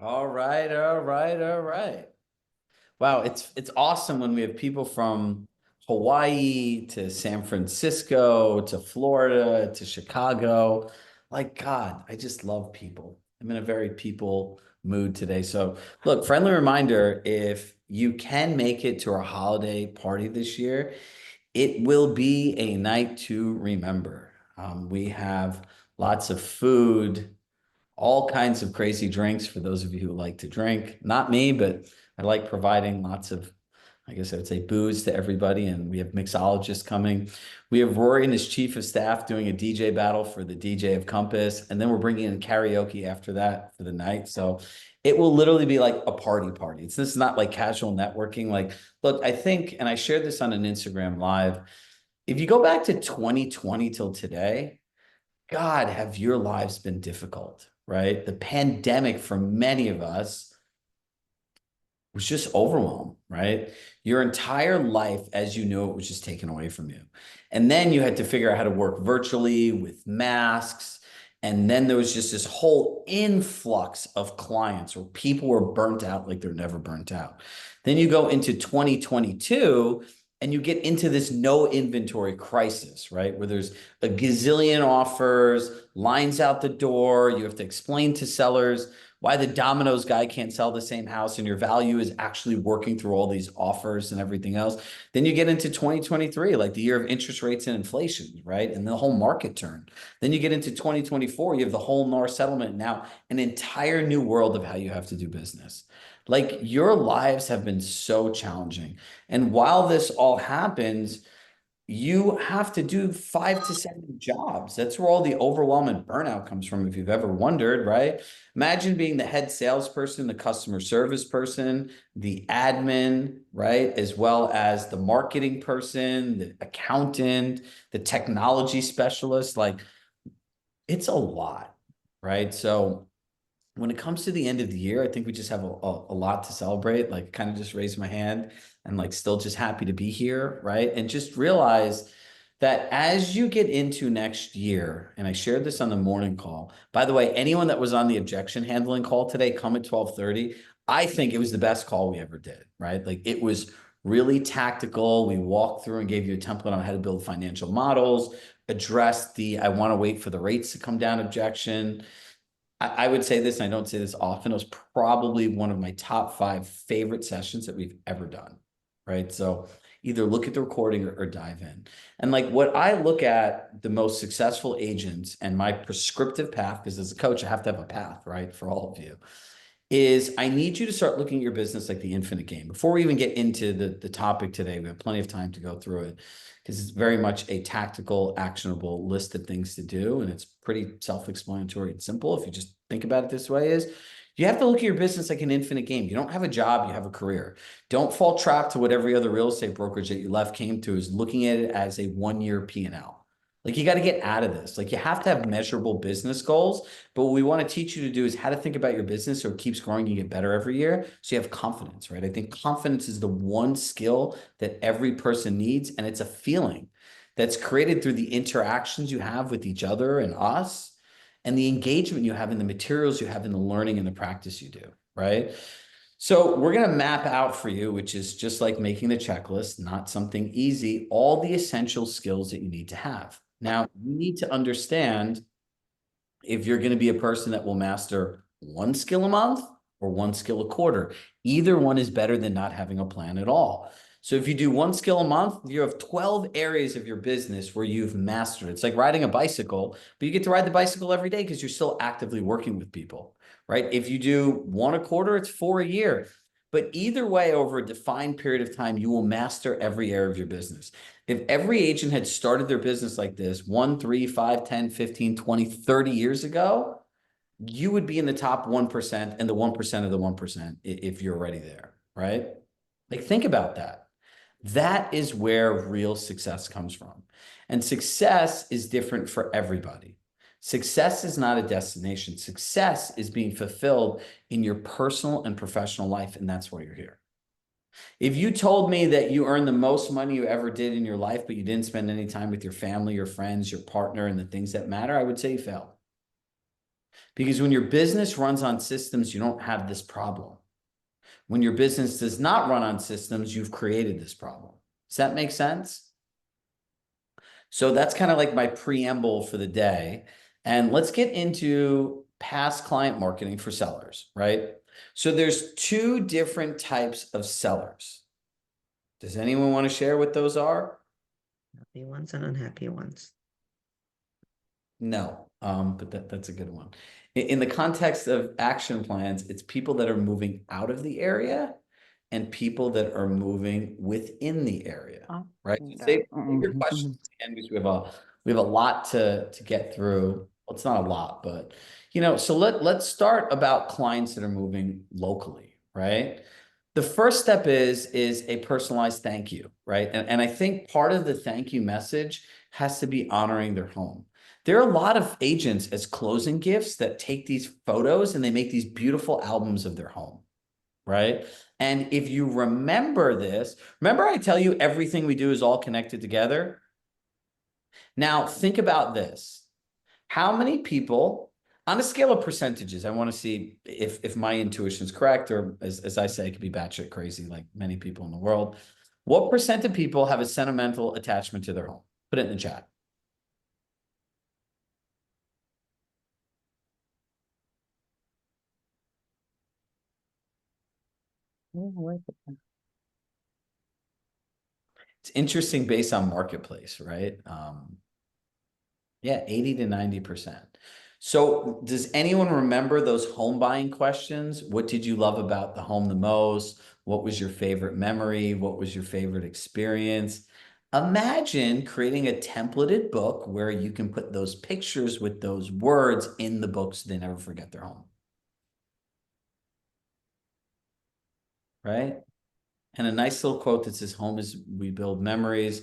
All right, all right, all right. Wow, it's awesome when we have people from Hawaii to San Francisco to Florida to Chicago. Like God, I just love people. I'm in a very people mood today. So, look, friendly reminder, if you can make it to our holiday party this year, it will be a night to remember. We have lots of food, all kinds of crazy drinks for those of you who like to drink. Not me, but I like providing lots of, I guess I would say, booze to everybody. And we have mixologists coming. We have Rory and his chief of staff doing a DJ battle for the DJ of Compass. And then we're bringing in karaoke after that for the night. So it will literally be like a party party. It's this is not like casual networking. Like, look, I think, and I shared this on an Instagram live. If you go back to 2020 till today, God, have your lives been difficult, right? The pandemic for many of us was just overwhelmed, right? Your entire life as you knew it was just taken away from you. And then you had to figure out how to work virtually with masks. And then there was just this whole influx of clients where people were burnt out like they're never burnt out. Then you go into 2022 and you get into this no inventory crisis, right? Where there's a gazillion offers, lines out the door. You have to explain to sellers why the Domino's guy can't sell the same house and your value is actually working through all these offers and everything else. Then you get into 2023, like the year of interest rates and inflation, right? And the whole market turn. Then you get into 2024, you have the whole NAR settlement. Now, an entire new world of how you have to do business. Like your lives have been so challenging. And while this all happens, you have to do 5 to 7 jobs. That's where all the overwhelm and burnout comes from, if you've ever wondered, right? Imagine being the head salesperson, the customer service person, the admin, right? As well as the marketing person, the accountant, the technology specialist. Like it's a lot, right? So when it comes to the end of the year, I think we just have a lot to celebrate. Like, kind of just raise my hand and like still just happy to be here, right? And just realize that as you get into next year, and I shared this on the morning call. By the way, anyone that was on the objection handling call today, come at 12:30. I think it was the best call we ever did, right? Like it was really tactical. We walked through and gave you a template on how to build financial models, addressed the I want to wait for the rates to come down objection. I would say this, and I don't say this often, it was probably one of my top 5 favorite sessions that we've ever done, right? So either look at the recording or dive in. And like what I look at the most successful agents and my prescriptive path, because as a coach, I have to have a path, right, for all of you, is I need you to start looking at your business like the infinite game. Before we even get into the topic today, we have plenty of time to go through it because it's very much a tactical, actionable list of things to do. And it's pretty self-explanatory and simple if you just think about it this way is you have to look at your business like an infinite game. You don't have a job, you have a career. Don't fall trap to what every other real estate brokerage that you left came to is looking at it as a 1 year P&L. Like you got to get out of this. Like you have to have measurable business goals. But what we want to teach you to do is how to think about your business so it keeps growing, you get better every year. So you have confidence, right? I think confidence is the one skill that every person needs. And it's a feeling that's created through the interactions you have with each other and us and the engagement you have in the materials you have in the learning and the practice you do, right? So we're going to map out for you, which is just like making the checklist, not something easy, all the essential skills that you need to have. Now, you need to understand if you're going to be a person that will master one skill a month or one skill a quarter. Either one is better than not having a plan at all. So if you do one skill a month, you have 12 areas of your business where you've mastered it. It's like riding a bicycle, but you get to ride the bicycle every day because you're still actively working with people, right? If you do one a quarter, it's 4 a year. But either way, over a defined period of time, you will master every area of your business. If every agent had started their business like this 1, 3, 5, 10, 15, 20, 30 years ago, you would be in the top 1% and the 1% of the 1% if you're already there, right? Like, think about that. That is where real success comes from. And success is different for everybody. Success is not a destination. Success is being fulfilled in your personal and professional life, and that's why you're here. If you told me that you earned the most money you ever did in your life, but you didn't spend any time with your family, your friends, your partner, and the things that matter, I would say you failed. Because when your business runs on systems, you don't have this problem. When your business does not run on systems, you've created this problem. Does that make sense? So that's kind of like my preamble for the day. And let's get into past client marketing for sellers, right? So there's two different types of sellers. Does anyone want to share what those are? Happy ones and unhappy ones. No, but that's a good one. In the context of action plans, it's people that are moving out of the area and people that are moving within the area, right? Save your questions again because we have a lot to get through. Well, it's not a lot, but so let's start about clients that are moving locally, right? The first step is a personalized thank you, right? And I think part of the thank you message has to be honoring their home. There are a lot of agents as closing gifts that take these photos and they make these beautiful albums of their home, right? And if you remember this, remember I tell you everything we do is all connected together? Now think about this. How many people, on a scale of percentages, I want to see if my intuition is correct, or as I say, it could be batshit crazy like many people in the world. What percent of people have a sentimental attachment to their home? Put it in the chat. It's interesting based on marketplace, right? Yeah, 80 to 90%. So does anyone remember those home buying questions? What did you love about the home the most? What was your favorite memory? What was your favorite experience? Imagine creating a templated book where you can put those pictures with those words in the book so they never forget their home. Right? And a nice little quote that says, home is we build memories.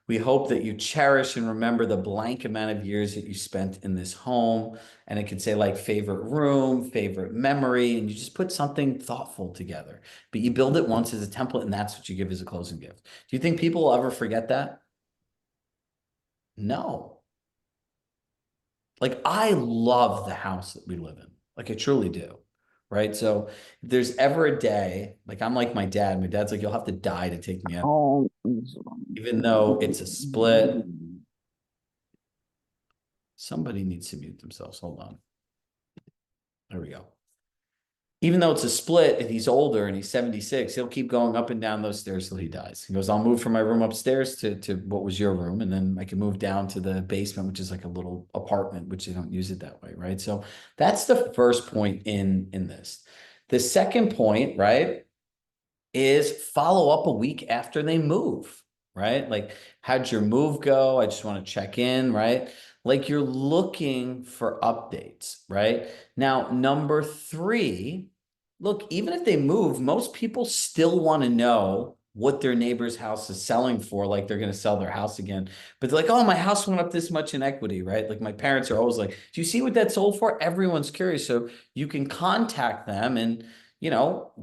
We hope that you cherish and remember the blank amount of years that you spent in this home. And it could say like favorite room, favorite memory, and you just put something thoughtful together. But you build it once as a template, and that's what you give as a closing gift. Do you think people will ever forget that? No. Like I love the house that we live in. Like I truly do. Right. So if there's ever a day, like I'm like my dad. My dad's like, you'll have to die to take me out. Even though it's a split. Somebody needs to mute themselves. Hold on. There we go. Even though it's a split and he's older and he's 76, he'll keep going up and down those stairs till he dies. He goes, I'll move from my room upstairs to what was your room. And then I can move down to the basement, which is like a little apartment, which they don't use it that way, right? So that's the first point in this. The second point, right, is follow up a week after they move, right? Like, how'd your move go? I just want to check in, right? Like you're looking for updates, right? Now, number three, look, even if they move, most people still want to know what their neighbor's house is selling for, like they're going to sell their house again. But they're like, oh, my house went up this much in equity, right? Like my parents are always like, do you see what that sold for? Everyone's curious. So you can contact them and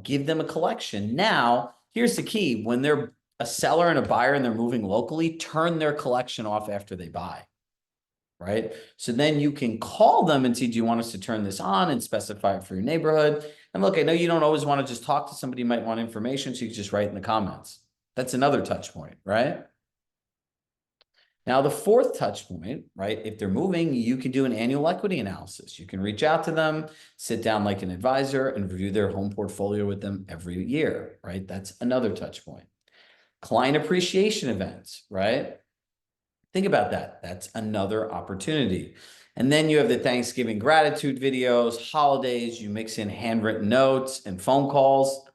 give them a collection. Now, here's the key. When they're a seller and a buyer and they're moving locally, turn their collection off after they buy, right? So then you can call them and see, do you want us to turn this on and specify it for your neighborhood? And look, I know you don't always want to just talk to somebody, you might want information, so you can just write in the comments. That's another touch point, right? Now, the fourth touch point, right? If they're moving, you can do an annual equity analysis. You can reach out to them, sit down like an advisor, and review their home portfolio with them every year, right? That's another touch point. Client appreciation events, right? Think about that. That's another opportunity. And then you have the Thanksgiving gratitude videos, holidays, you mix in handwritten notes and phone calls.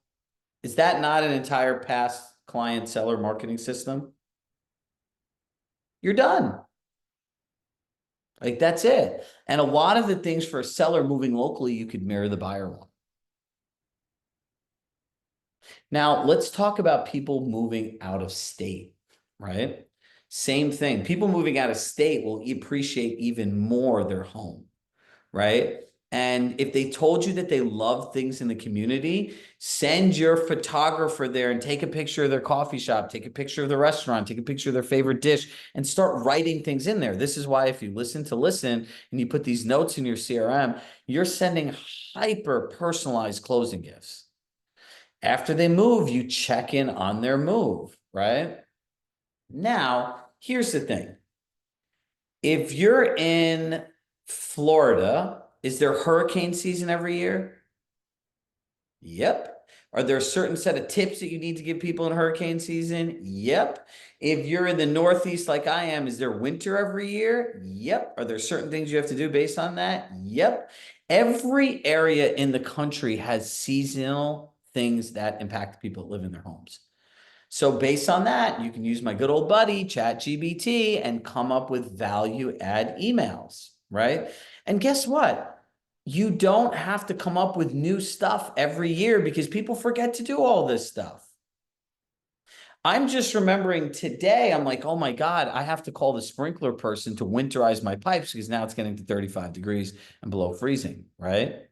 Is that not an entire past client seller marketing system? You're done. Like that's it. And a lot of the things for a seller moving locally, you could mirror the buyer one. Now, let's talk about people moving out of state, right? Same thing. People moving out of state will appreciate even more their home, right? And if they told you that they love things in the community, send your photographer there and take a picture of their coffee shop, take a picture of the restaurant, take a picture of their favorite dish, and start writing things in there. This is why if you listen and you put these notes in your CRM, you're sending hyper personalized closing gifts. After they move, you check in on their move, right? Now, here's the thing. If you're in Florida, is there hurricane season every year? Yep. Are there a certain set of tips that you need to give people in hurricane season? Yep. If you're in the Northeast like I am, is there winter every year? Yep. Are there certain things you have to do based on that? Yep. Every area in the country has seasonal things that impact the people that live in their homes. So based on that, you can use my good old buddy, ChatGPT, and come up with value add emails, right? And guess what? You don't have to come up with new stuff every year because people forget to do all this stuff. I'm just remembering today, I'm like, oh my God, I have to call the sprinkler person to winterize my pipes because now it's getting to 35 degrees and below freezing, right?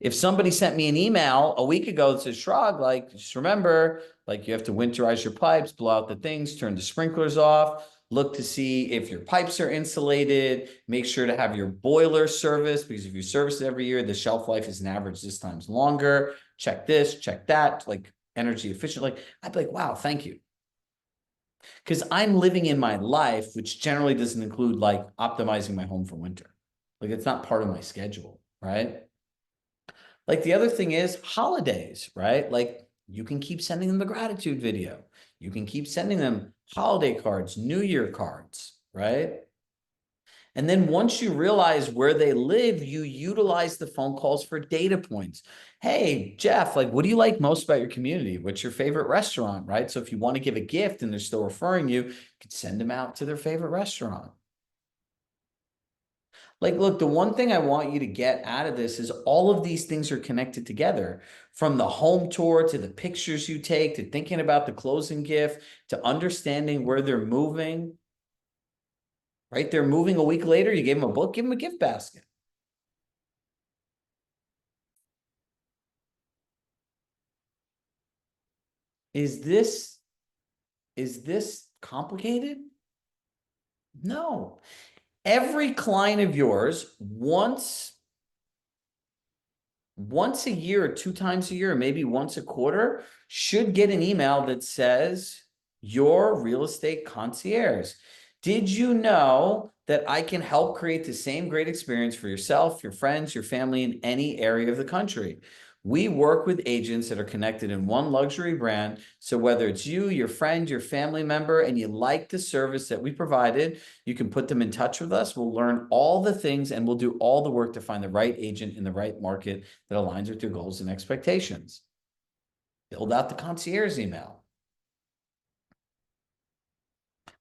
If somebody sent me an email a week ago that says, Shrug, like, just remember, like, you have to winterize your pipes, blow out the things, turn the sprinklers off, look to see if your pipes are insulated, make sure to have your boiler serviced, because if you service it every year, the shelf life is an average this times longer. Check this, check that, like energy efficient. Like, I'd be like, wow, thank you. Because I'm living in my life, which generally doesn't include like optimizing my home for winter. Like, it's not part of my schedule, right? Like the other thing is holidays, right? Like you can keep sending them the gratitude video. You can keep sending them holiday cards, New Year cards, right? And then once you realize where they live, you utilize the phone calls for data points. Hey, Jeff, like, what do you like most about your community? What's your favorite restaurant, right? So if you want to give a gift and they're still referring you, you could send them out to their favorite restaurant. Like, look, the one thing I want you to get out of this is all of these things are connected together, from the home tour to the pictures you take to thinking about the closing gift to understanding where they're moving, right? They're moving a week later. You gave them a book, give them a gift basket. Is this complicated? No. Every client of yours once a year or 2 times a year, maybe once a quarter, should get an email that says, your real estate concierge. Did you know that I can help create the same great experience for yourself, your friends, your family in any area of the country? We work with agents that are connected in one luxury brand. So whether it's you, your friend, your family member, and you like the service that we provided, you can put them in touch with us. We'll learn all the things and we'll do all the work to find the right agent in the right market that aligns with your goals and expectations. Build out the concierge email.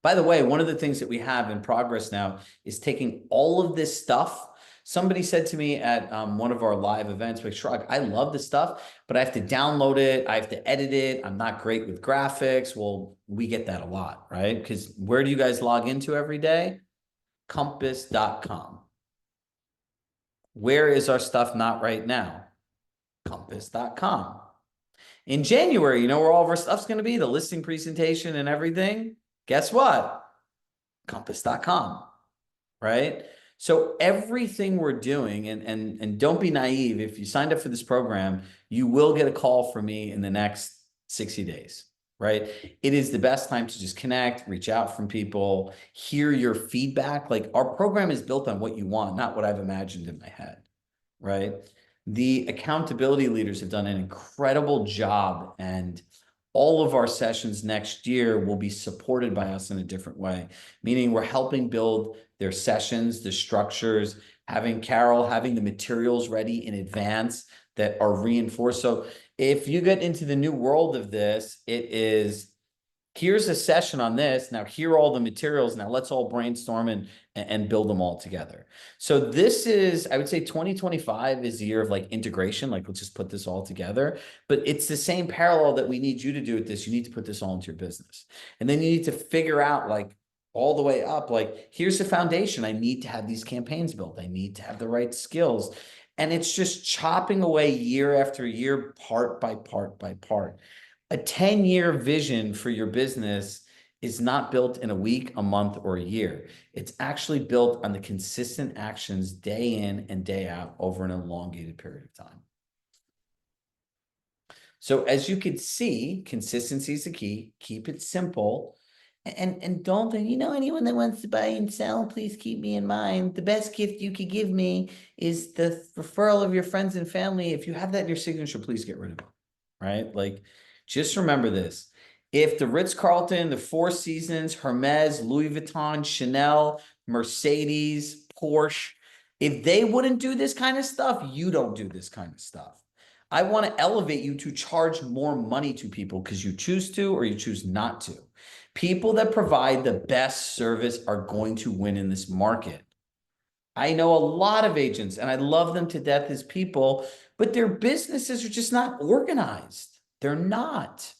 By the way, one of the things that we have in progress now is taking all of this stuff. Somebody said to me at one of our live events, like, Shrug, I love this stuff, but I have to download it. I have to edit it. I'm not great with graphics. Well, we get that a lot, right? Because where do you guys log into every day? Compass.com. Where is our stuff not right now? Compass.com. In January, you know where all of our stuff's going to be? The listing presentation and everything. Guess what? Compass.com, right? So everything we're doing, and don't be naive. If you signed up for this program, you will get a call from me in the next 60 days, right? It is the best time to just connect, reach out from people, hear your feedback. Like, our program is built on what you want, not what I've imagined in my head, right? The accountability leaders have done an incredible job, and all of our sessions next year will be supported by us in a different way, meaning we're helping build their sessions, the structures, having Carol, having the materials ready in advance that are reinforced. So if you get into the new world of this, it is, here's a session on this. Now, here are all the materials. Now let's all brainstorm and build them all together. So this is, I would say 2025 is the year of like integration. Like, let's just put this all together, but it's the same parallel that we need you to do with this. You need to put this all into your business. And then you need to figure out, like, all the way up. Like, here's the foundation. I need to have these campaigns built. I need to have the right skills. And it's just chopping away year after year, part by part by part. A 10-year vision for your business is not built in a week, a month, or a year. It's actually built on the consistent actions day in and day out over an elongated period of time. So as you could see, consistency is the key. Keep it simple. And don't think, anyone that wants to buy and sell, please keep me in mind. The best gift you could give me is the referral of your friends and family. If you have that in your signature, please get rid of it, right? Like, just remember this. If the Ritz-Carlton, the Four Seasons, Hermes, Louis Vuitton, Chanel, Mercedes, Porsche, if they wouldn't do this kind of stuff, you don't do this kind of stuff. I want to elevate you to charge more money to people because you choose to or you choose not to. People that provide the best service are going to win in this market. I know a lot of agents and I love them to death as people, but their businesses are just not organized. They're not.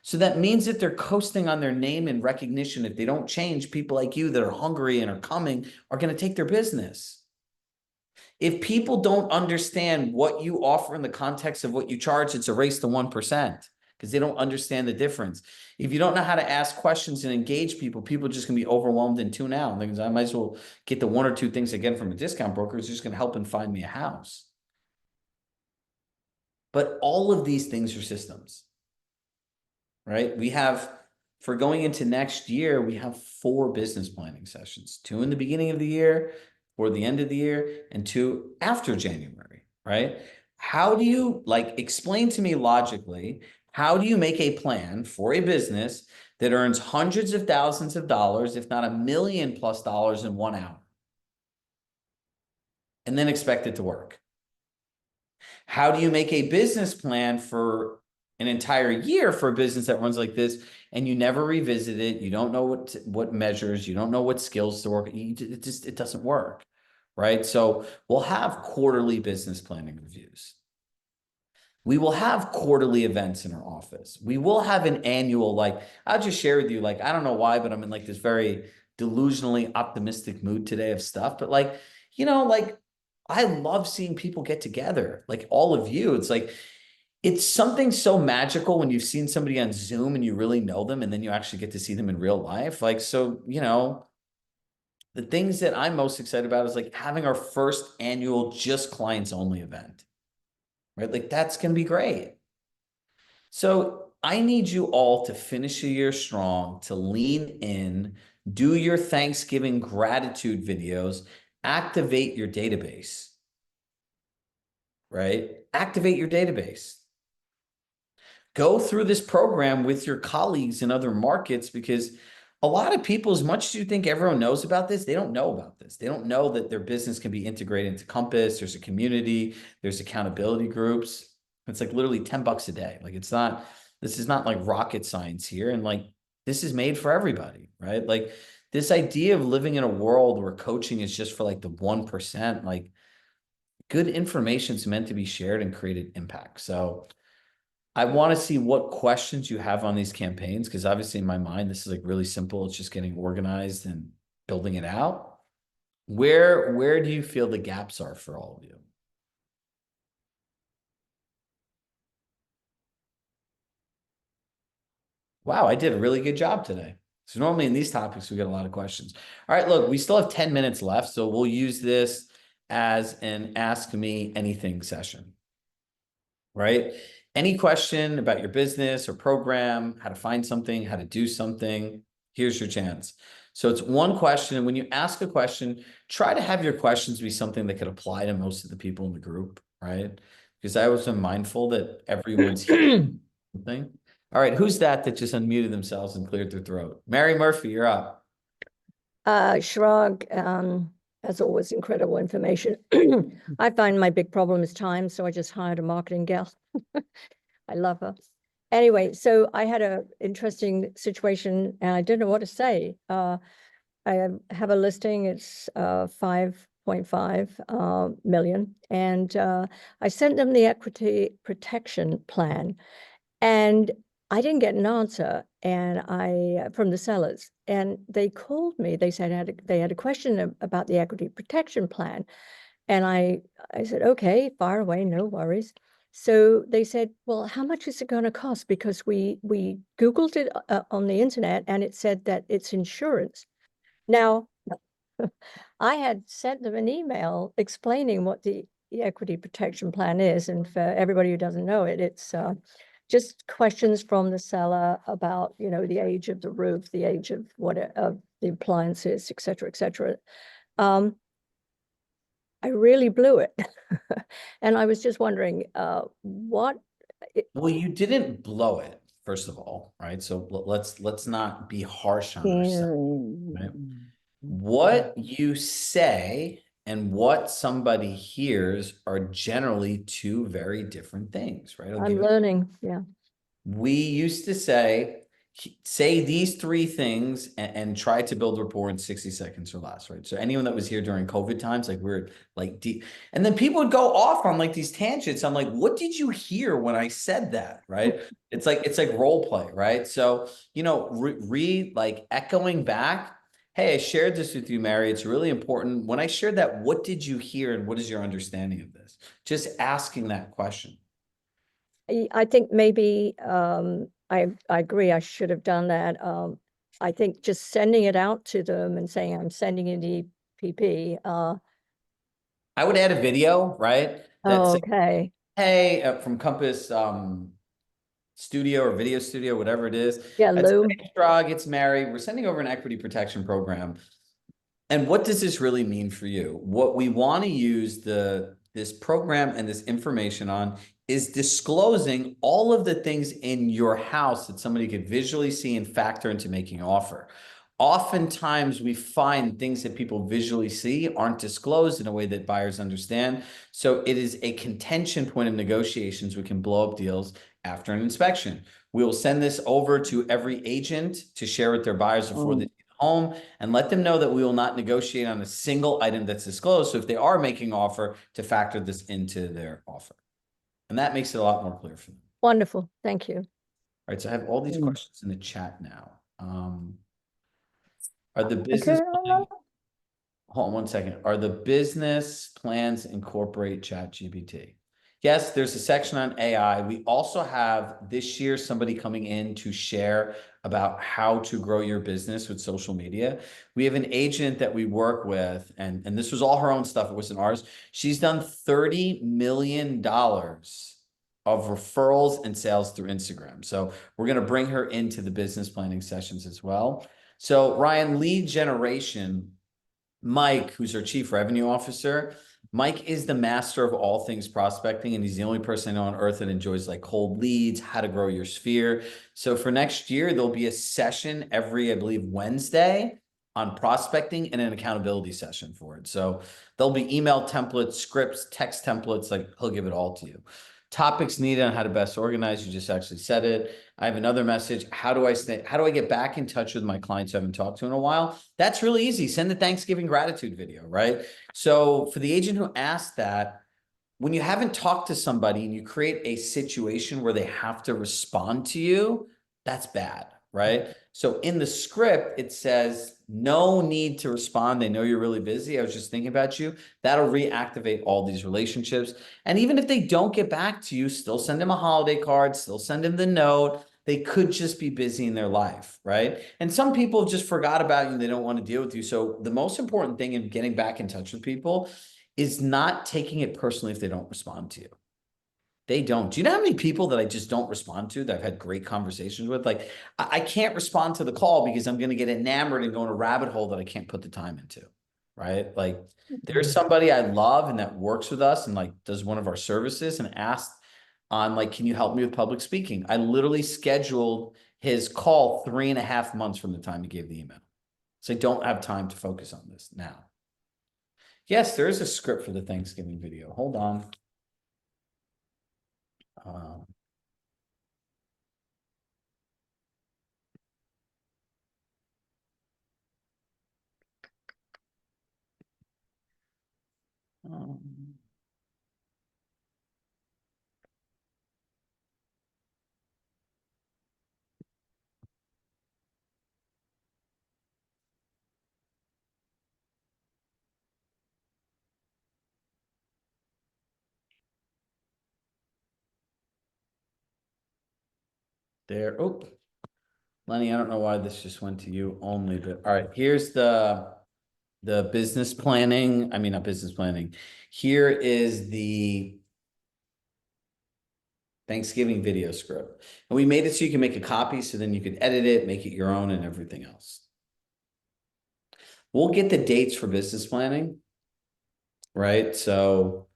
So that means that they're coasting on their name and recognition. If they don't change, people like you that are hungry and are coming are going to take their business. If people don't understand what you offer in the context of what you charge, it's a race to 1% because they don't understand the difference. If you don't know how to ask questions and engage people, people are just going to be overwhelmed and tune out. Because I might as well get the one or two things again from a discount broker. It's just going to help them find me a house. But all of these things are systems, right? For going into next year, we have 4 business planning sessions, 2 in the beginning of the year, or the end of the year, and 2 after January, right? How do you, explain to me logically, how do you make a plan for a business that earns hundreds of thousands of dollars, if not $1 million+ in 1 hour, and then expect it to work? How do you make a business plan for an entire year for a business that runs like this and you never revisit it? You don't know what measures, you don't know what skills to work. It doesn't work, right? So we'll have quarterly business planning reviews. We will have quarterly events in our office. We will have an annual, I'll just share with you, I don't know why, but I'm in this very delusionally optimistic mood today of stuff. But I love seeing people get together, all of you. It's something so magical when you've seen somebody on Zoom and you really know them, and then you actually get to see them in real life. The things that I'm most excited about is having our first annual just clients only event, right? That's going to be great. So I need you all to finish the year strong, to lean in, do your Thanksgiving gratitude videos, activate your database, right? Activate your database. Go through this program with your colleagues in other markets, because a lot of people, as much as you think everyone knows about this, they don't know about this. They don't know that their business can be integrated into Compass. There's a community, there's accountability groups. It's literally $10 a day. This is not rocket science here. And this is made for everybody, right? This idea of living in a world where coaching is just for the 1%, good information is meant to be shared and create impact. So I want to see what questions you have on these campaigns, because obviously in my mind, this is really simple. It's just getting organized and building it out. Where do you feel the gaps are for all of you? Wow, I did a really good job today. So normally in these topics, we get a lot of questions. All right, look, we still have 10 minutes left, so we'll use this as an Ask Me Anything session, right? Any question about your business or program, how to find something, how to do something, here's your chance. So it's one question. And when you ask a question, try to have your questions be something that could apply to most of the people in the group, right? Because I was mindful that everyone's hearing something. All right, who's that just unmuted themselves and cleared their throat? Mary Murphy, you're up. Shrug, as always, incredible information. I find my big problem is time, so I just hired a marketing gal. I love her. Anyway, so I had an interesting situation and I didn't know what to say. I have a listing, it's 5.5 million. And I sent them the equity protection plan. And I didn't get an answer, and from the sellers, and they called me. They said they had a question about the equity protection plan, and I said, okay, fire away, no worries. So they said, well, how much is it going to cost? Because we Googled it on the internet, and it said that it's insurance. Now, I had sent them an email explaining what the equity protection plan is, and for everybody who doesn't know it, it's just questions from the seller about, the age of the roof, the age of of the appliances, et cetera, et cetera. I really blew it. And I was just wondering, what, Well, you didn't blow it, first of all, right? So let's not be harsh on ourselves, right? What you say and what somebody hears are generally two very different things, right? I'm learning, yeah. We used to say these three things and try to build rapport in 60 seconds or less, right? So anyone that was here during COVID times, like we're like deep, and then people would go off on like these tangents. I'm like, what did you hear when I said that, right? It's like role play, right? So, like echoing back, hey, I shared this with you, Mary. It's really important. When I shared that, what did you hear and what is your understanding of this? Just asking that question. I think maybe I agree. I should have done that. I think just sending it out to them and saying I'm sending you the PP. I would add a video, right? That's Okay. hey, from Compass Studio or Video Studio, whatever it is. Yeah, That's Lou. Strog, it's Mary. We're sending over an equity protection program. And what does this really mean for you? What we want to use this program and this information on is disclosing all of the things in your house that somebody could visually see and factor into making an offer. Oftentimes we find things that people visually see aren't disclosed in a way that buyers understand. So it is a contention point of negotiations. We can blow up deals after an inspection. We will send this over to every agent to share with their buyers before they home and let them know that we will not negotiate on a single item that's disclosed. So if they are making an offer, to factor this into their offer. And that makes it a lot more clear for them. Wonderful. Thank you. All right, so I have all these questions in the chat now. Are the business hold on one second. Are the business plans incorporate ChatGPT? Yes, there's a section on AI. We also have this year somebody coming in to share about how to grow your business with social media. We have an agent that we work with, and this was all her own stuff. It wasn't ours. She's done $30 million of referrals and sales through Instagram. So we're going to bring her into the business planning sessions as well. So Ryan, lead generation, Mike, who's our chief revenue officer, Mike is the master of all things prospecting, and he's the only person I know on earth that enjoys like cold leads, how to grow your sphere. So for next year, there'll be a session every, I believe, Wednesday on prospecting and an accountability session for it. So there'll be email templates, scripts, text templates, like he'll give it all to you. Topics needed on how to best organize. You just actually said it. I have another message. How do I get back in touch with my clients I haven't talked to in a while? That's really easy. Send the Thanksgiving gratitude video, right? So for the agent who asked that, when you haven't talked to somebody and you create a situation where they have to respond to you, that's bad, right? So in the script, it says, no need to respond. They know you're really busy. I was just thinking about you. That'll reactivate all these relationships. And even if they don't get back to you, still send them a holiday card, still send them the note. They could just be busy in their life, right? And some people just forgot about you and they don't want to deal with you. So the most important thing in getting back in touch with people is not taking it personally if they don't respond to you. They don't. Do you know how many people that I just don't respond to that I've had great conversations with? Like, I can't respond to the call because I'm going to get enamored and go in a rabbit hole that I can't put the time into, right? Like, there's somebody I love and that works with us and like does one of our services and asked on like, can you help me with public speaking? I literally scheduled his call 3.5 months from the time he gave the email. So I don't have time to focus on this now. Yes, there is a script for the Thanksgiving video. Hold on. Um, there. Oh, Lenny, I don't know why this just went to you only, but all right, here's the business planning. I mean, not business planning. Here is the Thanksgiving video script. And we made it so you can make a copy so then you can edit it, make it your own and everything else. We'll get the dates for business planning, right? So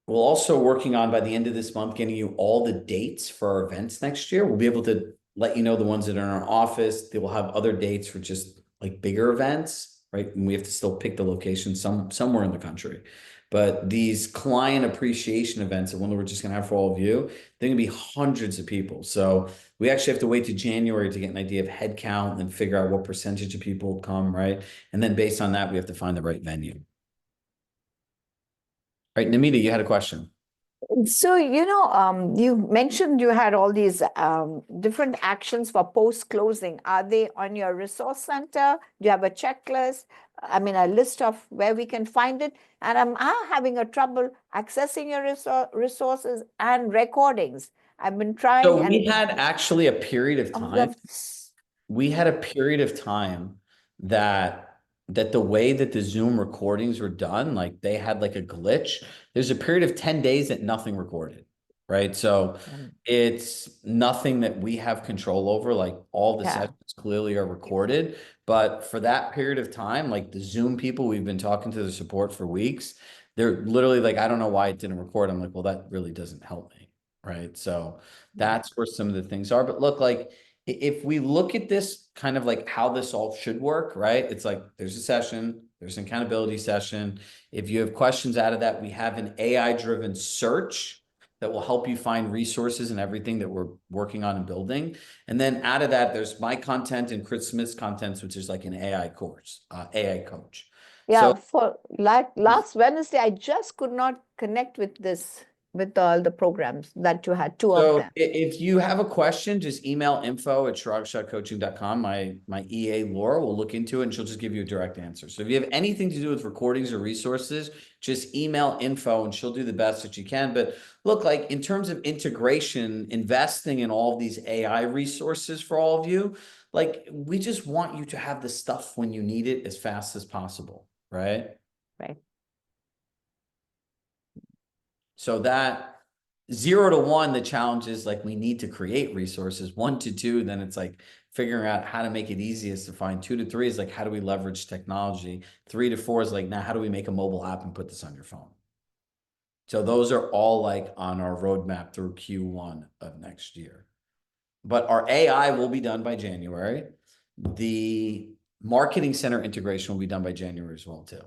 we're also working on, by the end of this month, getting you all the dates for our events next year. We'll be able to let you know the ones that are in our office. They will have other dates for just like bigger events, right? And we have to still pick the location somewhere in the country. But these client appreciation events, the one that we're just going to have for all of you, they're going to be hundreds of people. So we actually have to wait to January to get an idea of head count and figure out what percentage of people come, right? And then based on that, we have to find the right venue. Right, Namita, you had a question. So, you mentioned you had all these different actions for post-closing. Are they on your resource center? Do you have a checklist? I mean, a list of where we can find it? And I'm having a trouble accessing your resources and recordings. I've been trying. So and we had actually a period of of time. the- We had a period of time that the way that the Zoom recordings were done, like they had like a glitch. There's a period of 10 days that nothing recorded, right? So it's nothing that we have control over. Like all the Yeah. sessions clearly are recorded, but for that period of time, like the Zoom people, we've been talking to the support for weeks. They're literally like, I don't know why it didn't record. I'm like, well, that really doesn't help me, right? So that's where some of the things are. But look, like if we look at this kind of like how this all should work, right? It's like there's a session, there's an accountability session. If you have questions out of that, we have an AI-driven search that will help you find resources and everything that we're working on and building. And then out of that, there's my content and Chris Smith's contents, which is like an AI course, AI coach. Yeah, So for like last Wednesday, I just could not connect with all the programs that you had, two of So them. if you have a question, just email info@shrugscoaching.com. My EA Laura will look into it and she'll just give you a direct answer. So if you have anything to do with recordings or resources, just email info and she'll do the best that she can. But look, like in terms of integration, investing in all of these AI resources for all of you, like we just want you to have the stuff when you need it as fast as possible, right? Right. So that 0 to 1, the challenge is like we need to create resources. 1 to 2, then it's like figuring out how to make it easiest to find. 2 to 3 is like how do we leverage technology? 3 to 4 is like now how do we make a mobile app and put this on your phone? So those are all like on our roadmap through Q1 of next year. But our AI will be done by January. The marketing center integration will be done by January as well too.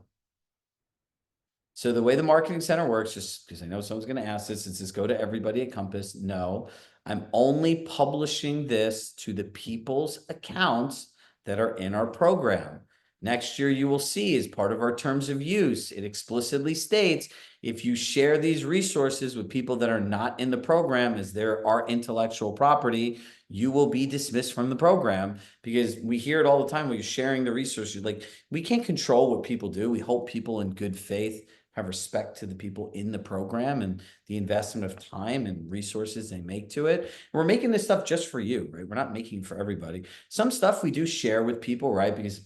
So the way the marketing center works, just because I know someone's going to ask this, is just go to everybody at Compass. No, I'm only publishing this to the people's accounts that are in our program. Next year, you will see as part of our terms of use, it explicitly states if you share these resources with people that are not in the program as they're our intellectual property, you will be dismissed from the program because we hear it all the time when you're sharing the resources. Like we can't control what people do. We hope people in good faith have respect to the people in the program and the investment of time and resources they make to it. And we're making this stuff just for you, right? We're not making for everybody. Some stuff we do share with people, right? Because,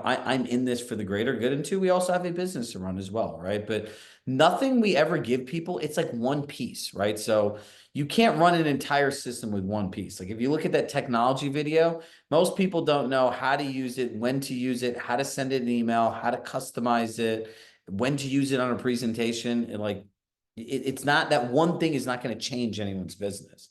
I'm in this for the greater good. And two, we also have a business to run as well, right? But nothing we ever give people, it's like one piece, right? So you can't run an entire system with one piece. Like if you look at that technology video, most people don't know how to use it, when to use it, how to send it an email, how to customize it, when to use it on a presentation. And like it's not that one thing is not going to change anyone's business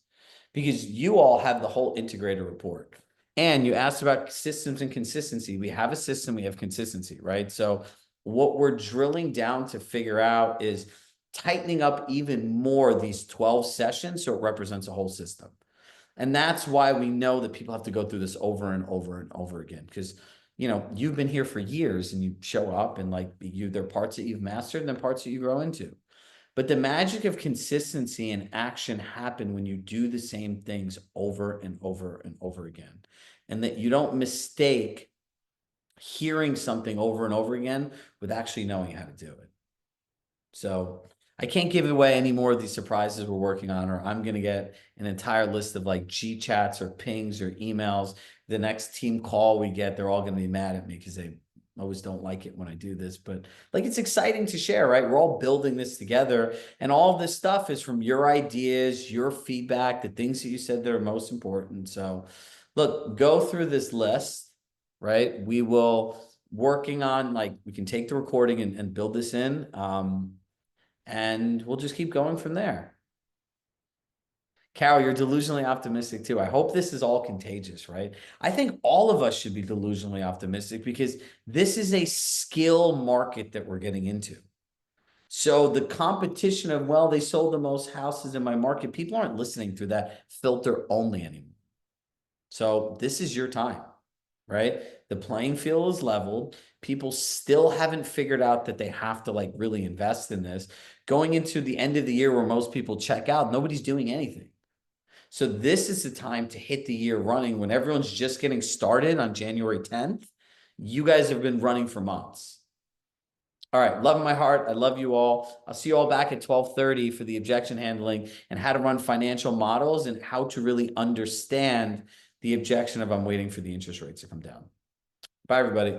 because you all have the whole integrated report. And you asked about systems and consistency. We have a system, we have consistency, right? So what we're drilling down to figure out is tightening up even more these 12 sessions so it represents a whole system. And that's why we know that people have to go through this over and over and over again because you've been here for years and you show up and like there are parts that you've mastered and then parts that you grow into. But the magic of consistency and action happen when you do the same things over and over and over again. And that you don't mistake hearing something over and over again with actually knowing how to do it. So I can't give away any more of these surprises we're working on, or I'm going to get an entire list of like G chats or pings or emails. The next team call we get, they're all going to be mad at me because they always don't like it when I do this, but like, it's exciting to share, right? We're all building this together, and all this stuff is from your ideas, your feedback, the things that you said that are most important. So look, go through this list, right? We will working on, like, we can take the recording and build this in. And we'll just keep going from there. Carol, you're delusionally optimistic too. I hope this is all contagious, right? I think all of us should be delusionally optimistic because this is a skill market that we're getting into. So the competition of, well, they sold the most houses in my market, people aren't listening through that filter only anymore. So this is your time, right? The playing field is leveled. People still haven't figured out that they have to like really invest in this. Going into the end of the year where most people check out, nobody's doing anything. So this is the time to hit the year running when everyone's just getting started on January 10th. You guys have been running for months. All right, love in my heart. I love you all. I'll see you all back at 12:30 for the objection handling and how to run financial models and how to really understand the objection of I'm waiting for the interest rates to come down. Bye, everybody.